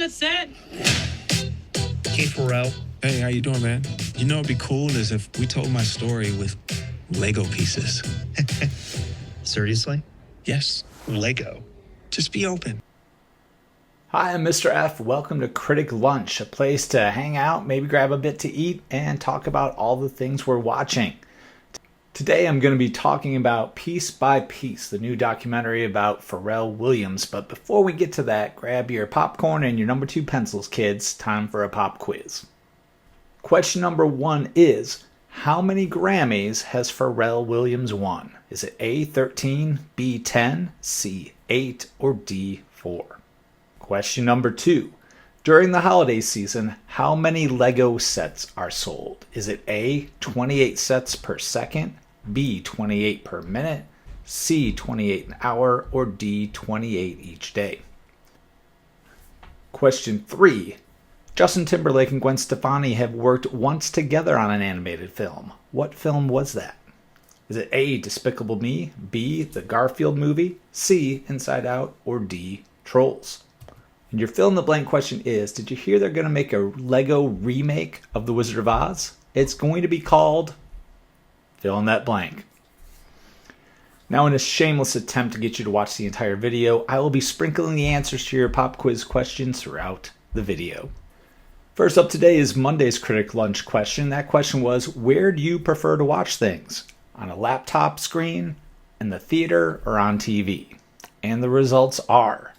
the set. Hey, Pharrell. Hey, how you doing, man? You know, it'd be cool is if we told my story with Lego pieces. Seriously? Yes, Lego. just be open. Hi, I'm Mr. F. Welcome to Critic Lunch, a place to hang out, maybe grab a bit to eat, and talk about all the things we're watching. Today I'm going to be talking about Piece by Piece, the new documentary about Pharrell Williams. But before we get to that, grab your popcorn and your number 2 pencils, kids. Time for a pop quiz. Question number 1 is, how many Grammys has Pharrell Williams won? Is it A, 13, B, 10, C, 8, or D, 4? Question number 2. During the holiday season, how many Lego sets are sold? Is it A, 28 sets per second, B, 28 per minute, C, 28 an hour, or D, 28 each day? Question 3. Justin Timberlake and Gwen Stefani have worked once together on an animated film. What film was that? Is it A, Despicable Me, B, The Garfield Movie, C, Inside Out, or D, Trolls? And your fill-in-the-blank question is, did you hear they're going to make a Lego remake of The Wizard of Oz? It's going to be called fill in that blank. Now, in a shameless attempt to get you to watch the entire video, I will be sprinkling the answers to your pop quiz questions throughout the video. First up today is Monday's Critic Lunch question. That question was, where do you prefer to watch things? On a laptop screen, in the theater, or on TV? And the results are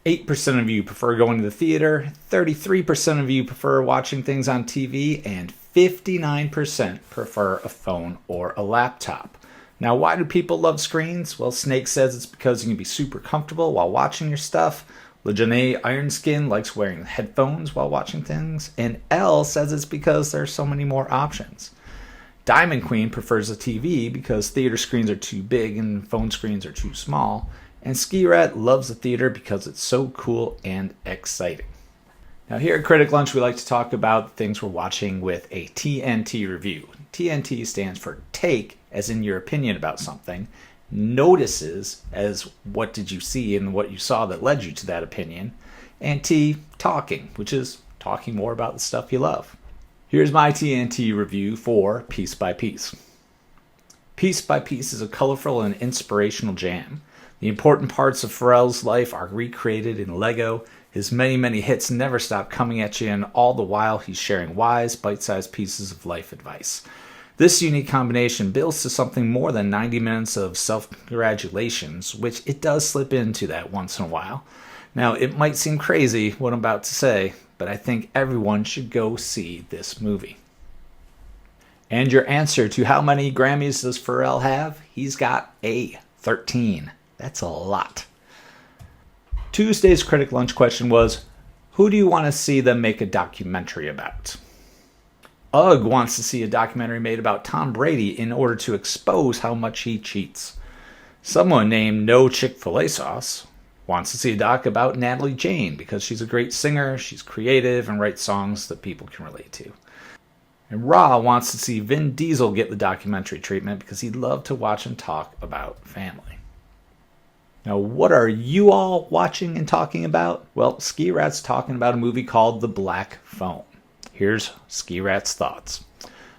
8% of you prefer going to the theater, 33% of you prefer watching things on TV, and 59% prefer a phone or a laptop. Now, why do people love screens? Well, Snake says it's because you can be super comfortable while watching your stuff. Lejeune Ironskin likes wearing headphones while watching things. And L says it's because there's so many more options. Diamond Queen prefers a TV because theater screens are too big and phone screens are too small. And Ski Rat loves the theater because it's so cool and exciting. Now here at Critic Lunch, we like to talk about the things we're watching with a TNT review. TNT stands for take, as in your opinion about something. Notices, as what did you see and what you saw that led you to that opinion. And T, talking, which is talking more about the stuff you love. Here's my TNT review for Piece by Piece. Piece by Piece is a colorful and inspirational jam. The important parts of Pharrell's life are recreated in Lego. His many, many hits never stop coming at you, and all the while he's sharing wise, bite-sized pieces of life advice. This unique combination builds to something more than 90 minutes of self-congratulations, which it does slip into that once in a while. Now, it might seem crazy what I'm about to say, but I think everyone should go see this movie. And your answer to how many Grammys does Pharrell have? He's got A, 13. That's a lot. Tuesday's Critic Lunch question was, who do you want to see them make a documentary about? Ugg wants to see a documentary made about Tom Brady in order to expose how much he cheats. Someone named No Chick-fil-A Sauce wants to see a doc about Natalie Jane because she's a great singer, she's creative, and writes songs that people can relate to. And Ra wants to see Vin Diesel get the documentary treatment because he'd love to watch him talk about family. Now, what are you all watching and talking about? Well, Ski Rat's talking about a movie called The Black Phone. Here's Ski Rat's thoughts.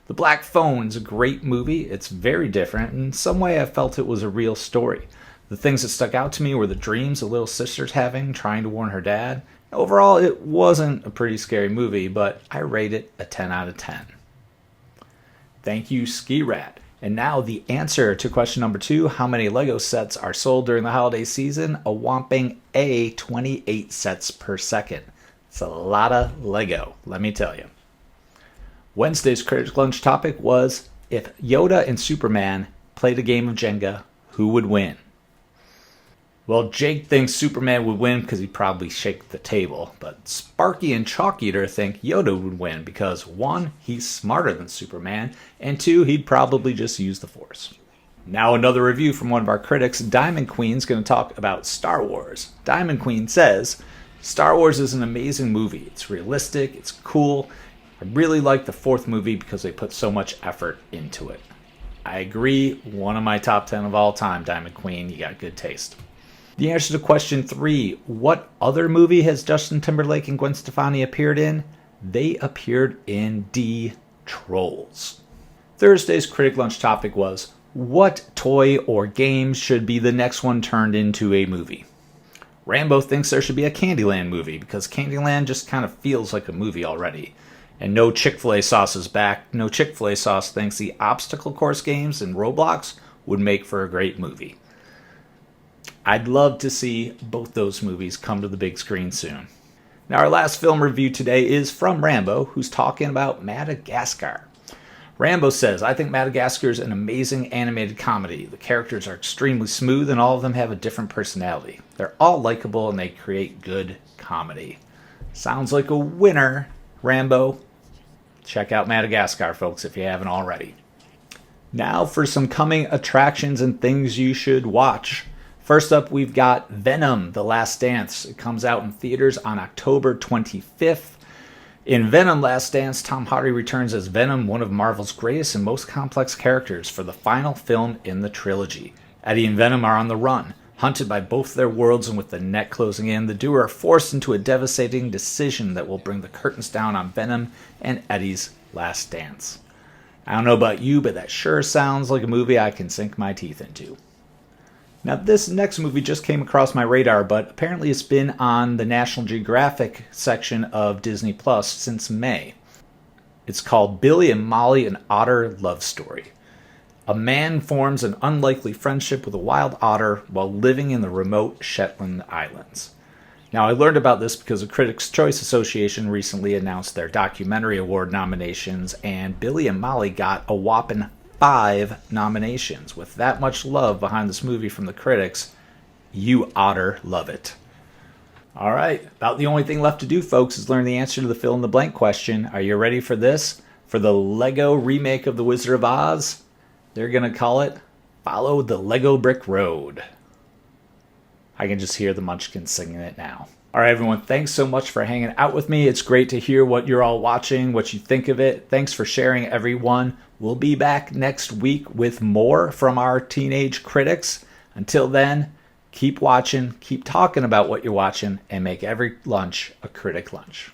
The Black Phone is a great movie. It's very different. In some way, I felt it was a real story. The things that stuck out to me were the dreams the little sister's having, trying to warn her dad. Overall, it wasn't a pretty scary movie, but I rate it a 10 out of 10. Thank you, Ski Rat. And now the answer to question number 2, how many Lego sets are sold during the holiday season? A whopping A, 28 sets per second. It's a lot of Lego, let me tell you. Wednesday's Critic Lunch topic was, if Yoda and Superman played a game of Jenga, who would win? Well, Jake thinks Superman would win because he'd probably shake the table, but Sparky and Chalk Eater think Yoda would win because 1, he's smarter than Superman, and 2, he'd probably just use the Force. Now another review from one of our critics. Diamond Queen's going to talk about Star Wars. Diamond Queen says, Star Wars is an amazing movie. It's realistic, it's cool. I really like the 4th movie because they put so much effort into it. I agree, one of my top 10 of all time, Diamond Queen. You got good taste. The answer to question 3, what other movie has Justin Timberlake and Gwen Stefani appeared in? They appeared in D, Trolls. Thursday's Critic Lunch topic was, what toy or game should be the next one turned into a movie? Rambo thinks there should be a Candyland movie because Candyland just kind of feels like a movie already. And no Chick-fil-A sauce is back. No Chick-fil-A sauce thinks the obstacle course games in Roblox would make for a great movie. I'd love to see both those movies come to the big screen soon. Now our last film review today is from Rambo, who's talking about Madagascar. Rambo says, I think Madagascar is an amazing animated comedy. The characters are extremely smooth and all of them have a different personality. They're all likable and they create good comedy. Sounds like a winner, Rambo. Check out Madagascar, folks, if you haven't already. Now for some coming attractions and things you should watch. First up, we've got Venom, The Last Dance. It comes out in theaters on October 25th. In Venom Last Dance, Tom Hardy returns as Venom, one of Marvel's greatest and most complex characters, for the final film in the trilogy. Eddie and Venom are on the run. Hunted by both their worlds and with the net closing in, the duo are forced into a devastating decision that will bring the curtains down on Venom and Eddie's last dance. I don't know about you, but that sure sounds like a movie I can sink my teeth into. Now, this next movie just came across my radar, but apparently it's been on the National Geographic section of Disney Plus since May. It's called Billy and Molly, an Otter Love Story. A man forms an unlikely friendship with a wild otter while living in the remote Shetland Islands. Now, I learned about this because the Critics' Choice Association recently announced their documentary award nominations, and Billy and Molly got a whopping 5 nominations. With that much love behind this movie from the critics, you oughter love it. All right, about the only thing left to do, folks, is learn the answer to the fill in the blank question. Are you ready for this? For the Lego remake of The Wizard of Oz, they're going to call it Follow the Lego Brick Road. I can just hear the Munchkins singing it now. All right, everyone, thanks so much for hanging out with me. It's great to hear what you're all watching, what you think of it. Thanks for sharing, everyone. We'll be back next week with more from our teenage critics. Until then, keep watching, keep talking about what you're watching, and make every lunch a critic lunch.